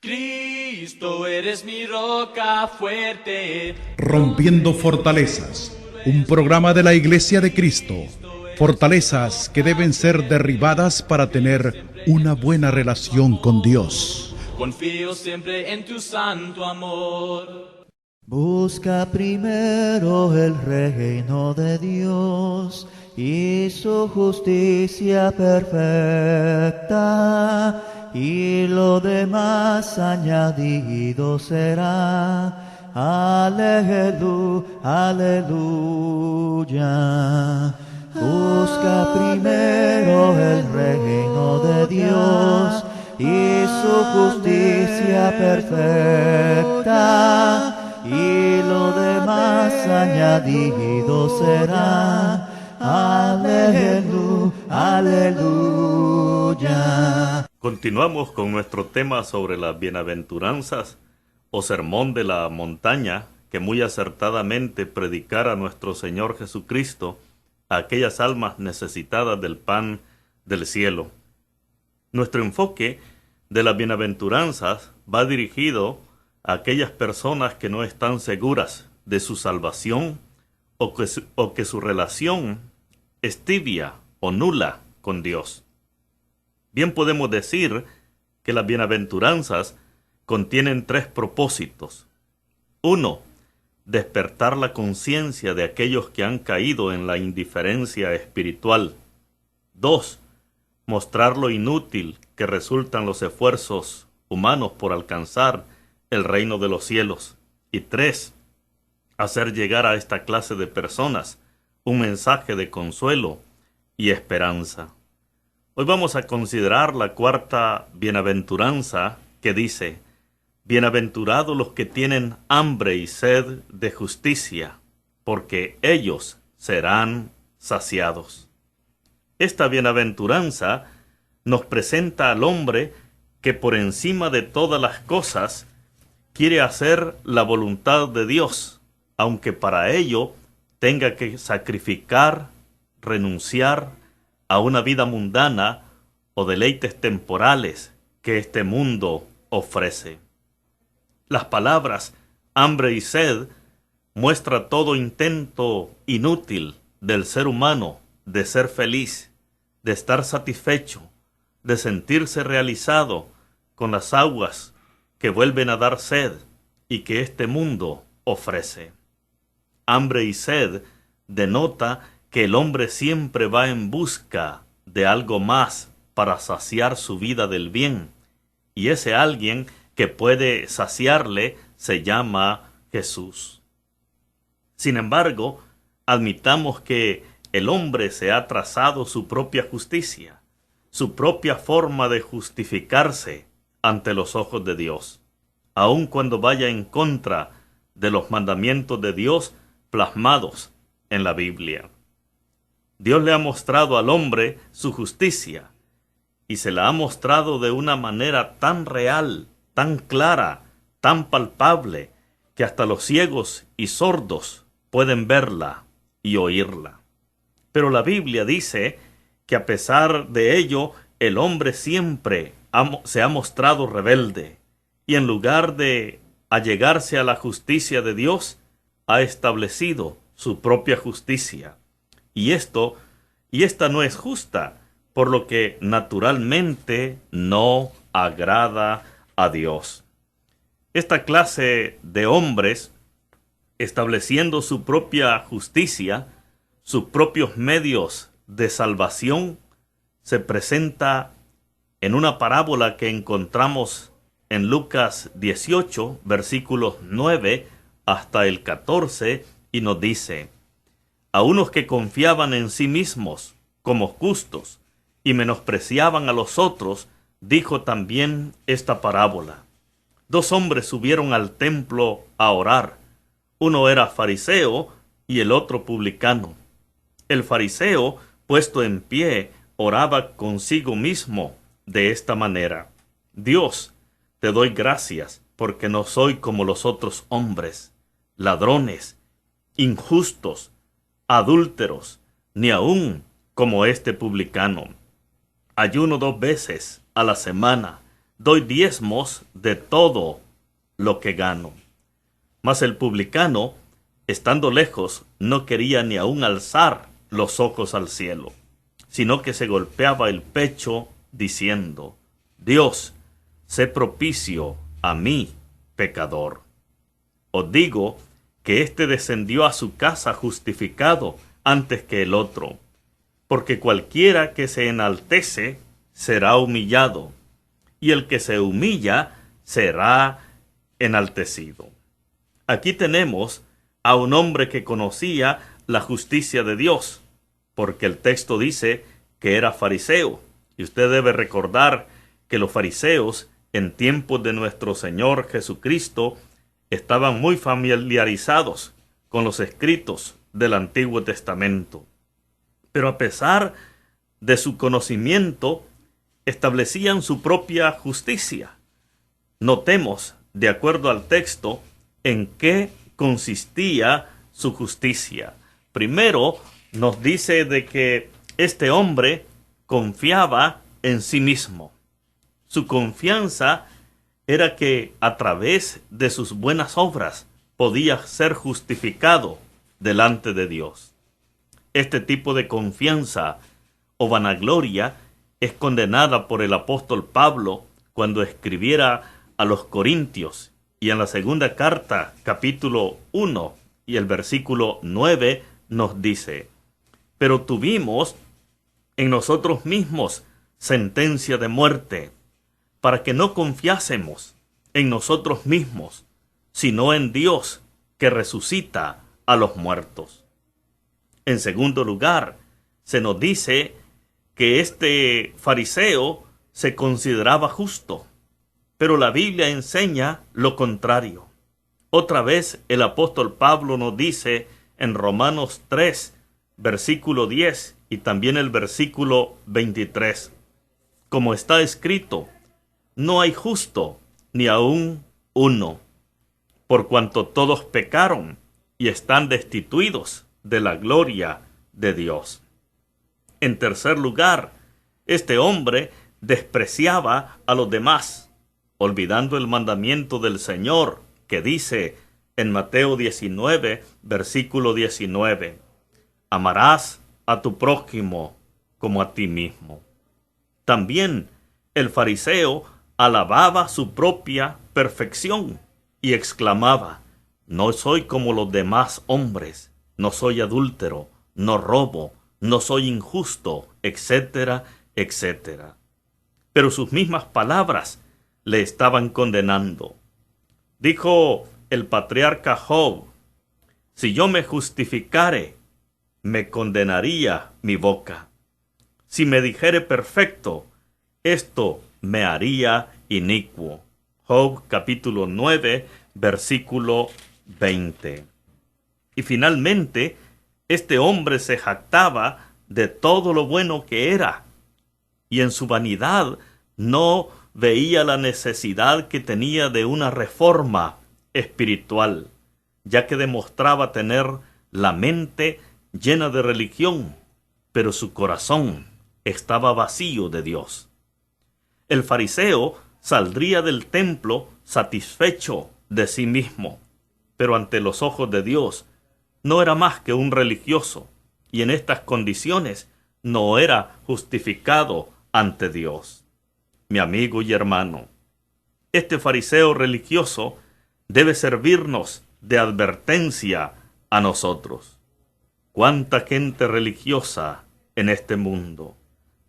Cristo, eres mi roca fuerte. Rompiendo Fortalezas, un programa de la Iglesia de Cristo. Fortalezas que deben ser derribadas para tener una buena relación con Dios. Confío siempre en tu santo amor. Busca primero el reino de Dios y su justicia perfecta, y lo demás añadido será. Aleluya, aleluya. Busca primero el reino de Dios y su justicia perfecta, y lo demás añadido será. Aleluya, aleluya. Continuamos con nuestro tema sobre las bienaventuranzas o sermón de la montaña que muy acertadamente predicara nuestro Señor Jesucristo a aquellas almas necesitadas del pan del cielo. Nuestro enfoque de las bienaventuranzas va dirigido a aquellas personas que no están seguras de su salvación o que su relación es tibia o nula con Dios. Bien podemos decir que las bienaventuranzas contienen tres propósitos. 1. Despertar la conciencia de aquellos que han caído en la indiferencia espiritual. 2. Mostrar lo inútil que resultan los esfuerzos humanos por alcanzar el reino de los cielos. Y 3. Hacer llegar a esta clase de personas un mensaje de consuelo y esperanza. Hoy vamos a considerar la cuarta bienaventuranza que dice: bienaventurados los que tienen hambre y sed de justicia, porque ellos serán saciados. Esta bienaventuranza nos presenta al hombre que por encima de todas las cosas quiere hacer la voluntad de Dios, aunque para ello tenga que sacrificar, renunciar a una vida mundana o deleites temporales que este mundo ofrece. Las palabras hambre y sed muestra todo intento inútil del ser humano de ser feliz, de estar satisfecho, de sentirse realizado con las aguas que vuelven a dar sed y que este mundo ofrece. Hambre y sed denota que el hombre siempre va en busca de algo más para saciar su vida del bien, y ese alguien que puede saciarle se llama Jesús. Sin embargo, admitamos que el hombre se ha trazado su propia justicia, su propia forma de justificarse ante los ojos de Dios, aun cuando vaya en contra de los mandamientos de Dios plasmados en la Biblia. Dios le ha mostrado al hombre su justicia, y se la ha mostrado de una manera tan real, tan clara, tan palpable, que hasta los ciegos y sordos pueden verla y oírla. Pero la Biblia dice que a pesar de ello, el hombre siempre se ha mostrado rebelde, y en lugar de allegarse a la justicia de Dios, ha establecido su propia justicia. Y esta no es justa, por lo que naturalmente no agrada a Dios. Esta clase de hombres, estableciendo su propia justicia, sus propios medios de salvación, se presenta en una parábola que encontramos en Lucas 18, versículos 9 hasta el 14, y nos dice: a unos que confiaban en sí mismos como justos y menospreciaban a los otros, dijo también esta parábola. 2 hombres subieron al templo a orar. Uno era fariseo y el otro publicano. El fariseo, puesto en pie, oraba consigo mismo de esta manera: Dios, te doy gracias porque no soy como los otros hombres, ladrones, injustos, adúlteros, ni aun como este publicano. Ayuno 2 veces a la semana, doy diezmos de todo lo que gano. Mas el publicano, estando lejos, no quería ni aun alzar los ojos al cielo, sino que se golpeaba el pecho, diciendo: Dios, sé propicio a mí, pecador. Os digo que éste descendió a su casa justificado antes que el otro, porque cualquiera que se enaltece será humillado, y el que se humilla será enaltecido. Aquí tenemos a un hombre que conocía la justicia de Dios, porque el texto dice que era fariseo, y usted debe recordar que los fariseos en tiempos de nuestro Señor Jesucristo estaban muy familiarizados con los escritos del Antiguo Testamento. Pero a pesar de su conocimiento, establecían su propia justicia. Notemos, de acuerdo al texto, en qué consistía su justicia. Primero, nos dice de que este hombre confiaba en sí mismo. Su confianza era que a través de sus buenas obras podía ser justificado delante de Dios. Este tipo de confianza o vanagloria es condenada por el apóstol Pablo cuando escribiera a los Corintios, y en la segunda carta, capítulo 1 y el versículo 9 nos dice: pero tuvimos en nosotros mismos sentencia de muerte, para que no confiásemos en nosotros mismos, sino en Dios, que resucita a los muertos. En segundo lugar, se nos dice que este fariseo se consideraba justo, pero la Biblia enseña lo contrario. Otra vez el apóstol Pablo nos dice en Romanos 3, versículo 10 y también el versículo 23, como está escrito: no hay justo ni aun uno, por cuanto todos pecaron y están destituidos de la gloria de Dios. En tercer lugar, este hombre despreciaba a los demás, olvidando el mandamiento del Señor, que dice en Mateo 19, versículo 19, amarás a tu prójimo como a ti mismo. También el fariseo alababa su propia perfección y exclamaba: no soy como los demás hombres, no soy adúltero, no robo, no soy injusto, etcétera, etcétera. Pero sus mismas palabras le estaban condenando. Dijo el patriarca Job: si yo me justificare, me condenaría mi boca. Si me dijere perfecto, esto me haría inicuo. Job capítulo 9, versículo 20. Y finalmente, este hombre se jactaba de todo lo bueno que era, y en su vanidad no veía la necesidad que tenía de una reforma espiritual, ya que demostraba tener la mente llena de religión, pero su corazón estaba vacío de Dios. El fariseo saldría del templo satisfecho de sí mismo, pero ante los ojos de Dios no era más que un religioso, y en estas condiciones no era justificado ante Dios. Mi amigo y hermano, este fariseo religioso debe servirnos de advertencia a nosotros. ¿Cuánta gente religiosa en este mundo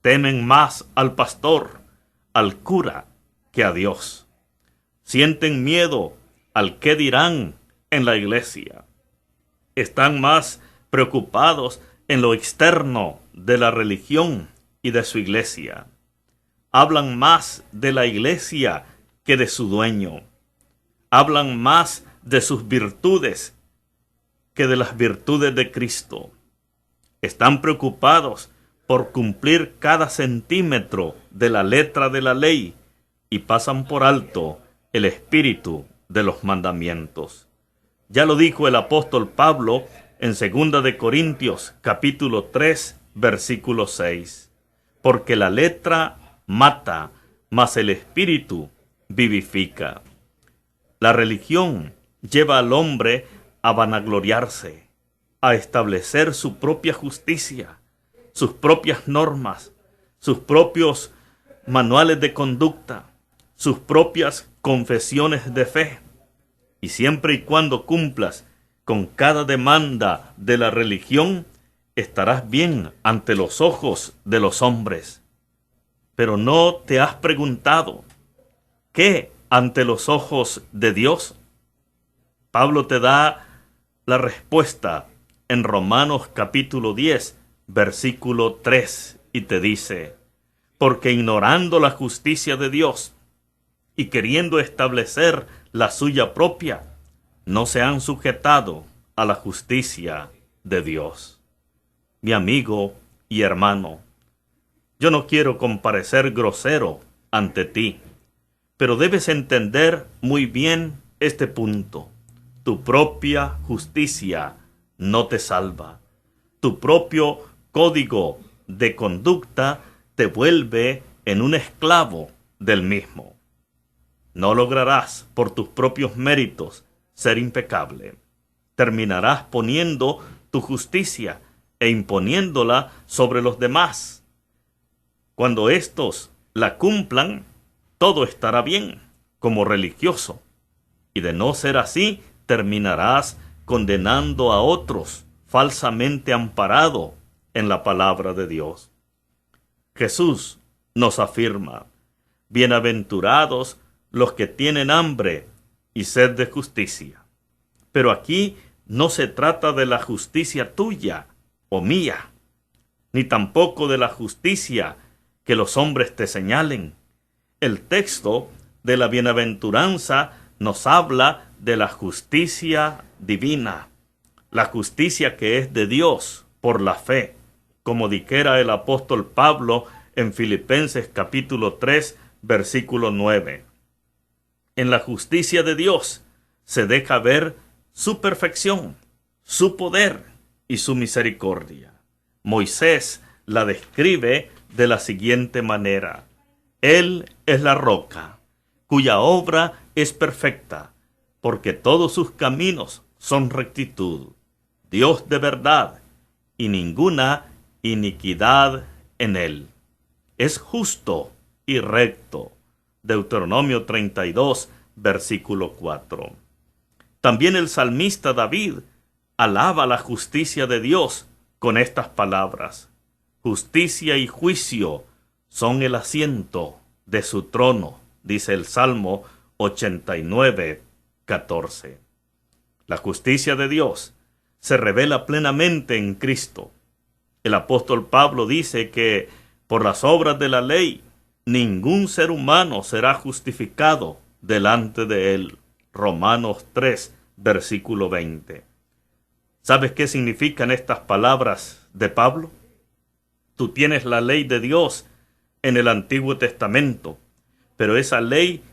temen más al pastor, al cura, que a Dios? Sienten miedo al qué dirán en la iglesia. Están más preocupados en lo externo de la religión y de su iglesia. Hablan más de la iglesia que de su dueño. Hablan más de sus virtudes que de las virtudes de Cristo. Están preocupados por cumplir cada centímetro de la letra de la ley y pasan por alto el espíritu de los mandamientos. Ya lo dijo el apóstol Pablo en 2 de Corintios, capítulo 3, versículo 6. Porque la letra mata, mas el Espíritu vivifica. La religión lleva al hombre a vanagloriarse, a establecer su propia justicia, sus propias normas, sus propios manuales de conducta, sus propias confesiones de fe. Y siempre y cuando cumplas con cada demanda de la religión, estarás bien ante los ojos de los hombres. Pero no te has preguntado, ¿qué ante los ojos de Dios? Pablo te da la respuesta en Romanos capítulo 10, versículo 3, y te dice: porque ignorando la justicia de Dios y queriendo establecer la suya propia, no se han sujetado a la justicia de Dios. Mi amigo y hermano, yo no quiero comparecer grosero ante ti, pero debes entender muy bien este punto. Tu propia justicia no te salva. Tu propio código de conducta te vuelve en un esclavo del mismo. No lograrás por tus propios méritos ser impecable. Terminarás poniendo tu justicia e imponiéndola sobre los demás. Cuando éstos la cumplan, todo estará bien como religioso. Y de no ser así, terminarás condenando a otros falsamente amparado en la palabra de Dios. Jesús nos afirma: bienaventurados los que tienen hambre y sed de justicia. Pero aquí no se trata de la justicia tuya o mía, ni tampoco de la justicia que los hombres te señalen. El texto de la bienaventuranza nos habla de la justicia divina, la justicia que es de Dios por la fe, como dijera el apóstol Pablo en Filipenses capítulo 3, versículo 9. En la justicia de Dios se deja ver su perfección, su poder y su misericordia. Moisés la describe de la siguiente manera: Él es la roca, cuya obra es perfecta, porque todos sus caminos son rectitud, Dios de verdad, y ninguna iniquidad en él. Es justo y recto. Deuteronomio 32, versículo 4. También el salmista David alaba la justicia de Dios con estas palabras: justicia y juicio son el asiento de su trono, dice el Salmo 89, 14. La justicia de Dios se revela plenamente en Cristo. El apóstol Pablo dice que por las obras de la ley ningún ser humano será justificado delante de él. Romanos 3, versículo 20. ¿Sabes qué significan estas palabras de Pablo? Tú tienes la ley de Dios en el Antiguo Testamento, pero esa ley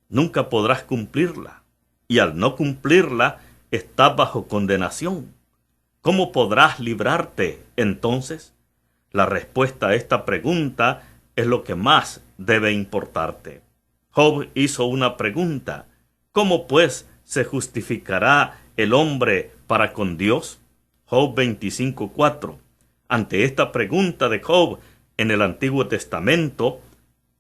nunca podrás cumplirla, y al no cumplirla estás bajo condenación. ¿Cómo podrás librarte entonces? La respuesta a esta pregunta es lo que más debe importarte. Job hizo una pregunta: ¿cómo pues se justificará el hombre para con Dios? Job 25:4. Ante esta pregunta de Job en el Antiguo Testamento,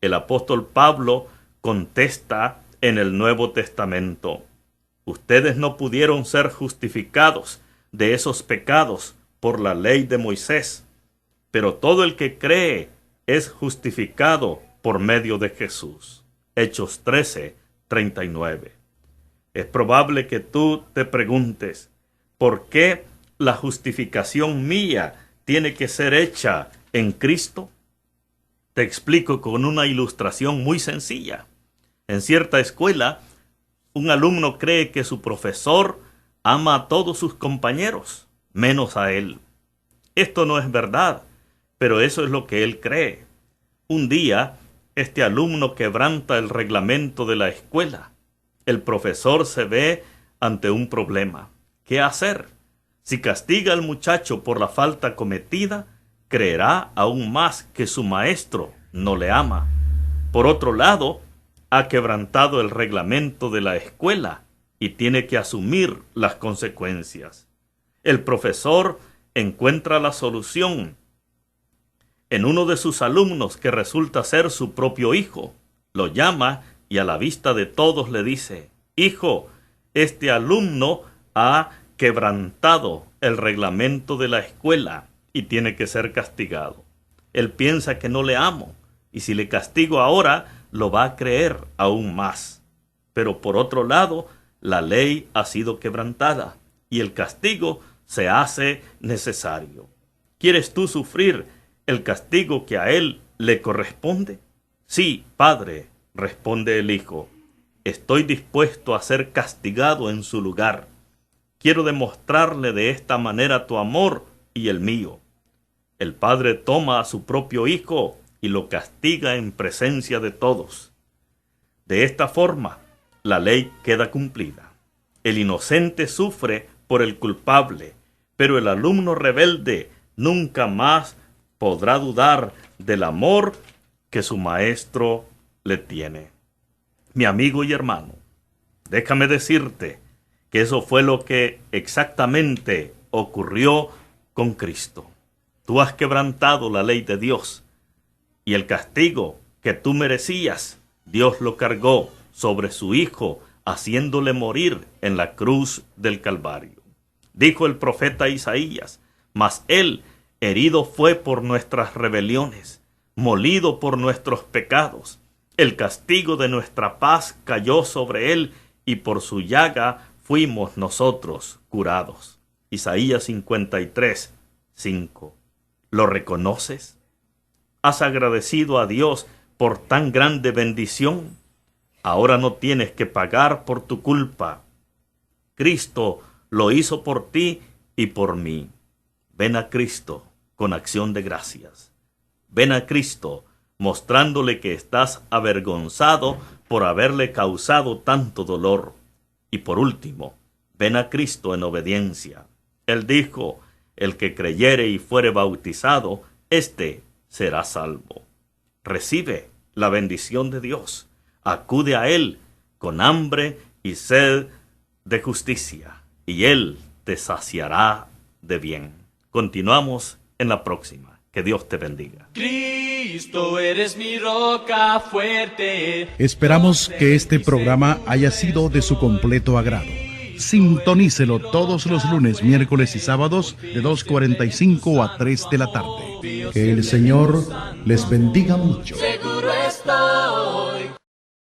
el apóstol Pablo contesta en el Nuevo Testamento: ustedes no pudieron ser justificados de esos pecados por la ley de Moisés, pero todo el que cree es justificado por medio de Jesús. Hechos 13, 39. Es probable que tú te preguntes: ¿por qué la justificación mía tiene que ser hecha en Cristo? Te explico con una ilustración muy sencilla. En cierta escuela, un alumno cree que su profesor ama a todos sus compañeros, menos a él. Esto no es verdad, pero eso es lo que él cree. Un día, este alumno quebranta el reglamento de la escuela. El profesor se ve ante un problema. ¿Qué hacer? Si castiga al muchacho por la falta cometida, creerá aún más que su maestro no le ama. Por otro lado, ha quebrantado el reglamento de la escuela y tiene que asumir las consecuencias. El profesor encuentra la solución en uno de sus alumnos que resulta ser su propio hijo. Lo llama y a la vista de todos le dice: hijo, este alumno ha quebrantado el reglamento de la escuela y tiene que ser castigado. Él piensa que no le amo y si le castigo ahora lo va a creer aún más. Pero por otro lado, la ley ha sido quebrantada y el castigo se hace necesario. ¿Quieres tú sufrir el castigo que a él le corresponde? Sí, padre, responde el hijo. Estoy dispuesto a ser castigado en su lugar. Quiero demostrarle de esta manera tu amor y el mío. El padre toma a su propio hijo y lo castiga en presencia de todos. De esta forma, la ley queda cumplida. El inocente sufre por el culpable, pero el alumno rebelde nunca más podrá dudar del amor que su maestro le tiene. Mi amigo y hermano, déjame decirte que eso fue lo que exactamente ocurrió con Cristo. Tú has quebrantado la ley de Dios y el castigo que tú merecías, Dios lo cargó sobre su Hijo, haciéndole morir en la cruz del Calvario. Dijo el profeta Isaías: mas Él herido fue por nuestras rebeliones, molido por nuestros pecados. El castigo de nuestra paz cayó sobre Él, y por su llaga fuimos nosotros curados. Isaías 53, 5. ¿Lo reconoces? ¿Has agradecido a Dios por tan grande bendición? Ahora no tienes que pagar por tu culpa. Cristo lo hizo por ti y por mí. Ven a Cristo con acción de gracias. Ven a Cristo mostrándole que estás avergonzado por haberle causado tanto dolor. Y por último, ven a Cristo en obediencia. Él dijo: el que creyere y fuere bautizado, éste será salvo. Recibe la bendición de Dios. Acude a Él con hambre y sed de justicia, y Él te saciará de bien. Continuamos en la próxima. Que Dios te bendiga. Cristo, eres mi roca fuerte. Esperamos que este programa haya sido de su completo agrado. Sintonícelo todos los lunes, miércoles y sábados de 2:45 a 3 de la tarde. Que el Señor les bendiga mucho. Seguro estoy